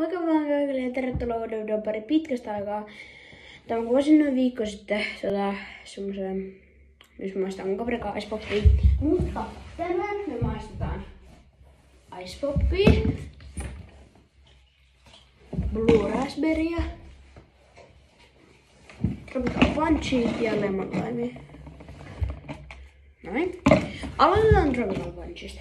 Moikka vaan kaikille ja tervetuloa uuden videon pari pitkästä aikaa. Tämä kuvasin noin viikko sitten semmoisen, nyt maistan mun kaverikaan Ice Popia. Mutta tänään me maistetaan Ice Popia, Blue Raspberryä, Tropical Punchia ja Lemon Limea. Noin. Aloitetaan Tropical Punchista.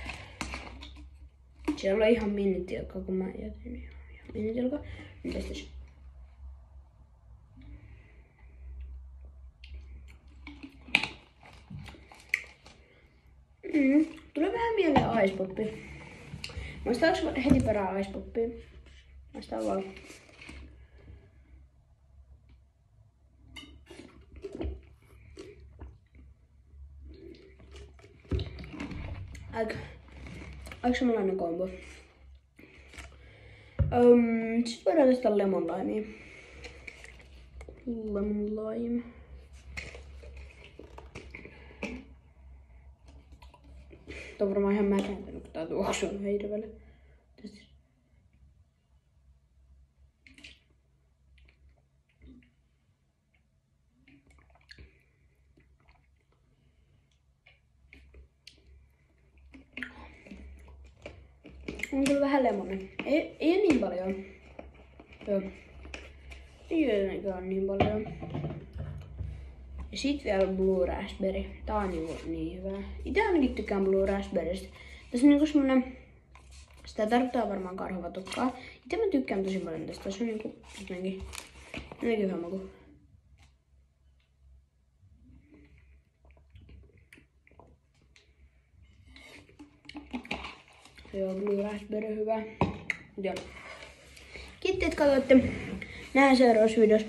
Siellä on ihan minitilkka, kun mä jätin ihan minitilkka. Nyt testis. Tulee vähän mieleen Ice Poppi. Maistaanko heti perään Ice Poppia? Maistaan vaan. Aika samanlainen kombo. Sitten voidaan testaa Lemon Limea. Lemon Lime. Tää on varmaan ihan mätääntynyt, kun tää tuoksu on hirveellä. On kyllä vähän lemonen. Ei niin paljon. Joo. Ei ole niin paljon. Ja sit vielä Blue Raspberry. Tää on niin hyvä. Ite ainakin tykkään Blue Raspberrystä. Tässä on niinku semmonen... Sitä tarkoittaa varmaan karhuvatukkaa. Ite mä tykkään tosi paljon tästä. Tässä on niinku jotenkin hyvä maku. Joo, Blue Raspberry hyvä. Joo. Kiitos, että katsoitte. Nähdään seuraavassa videossa.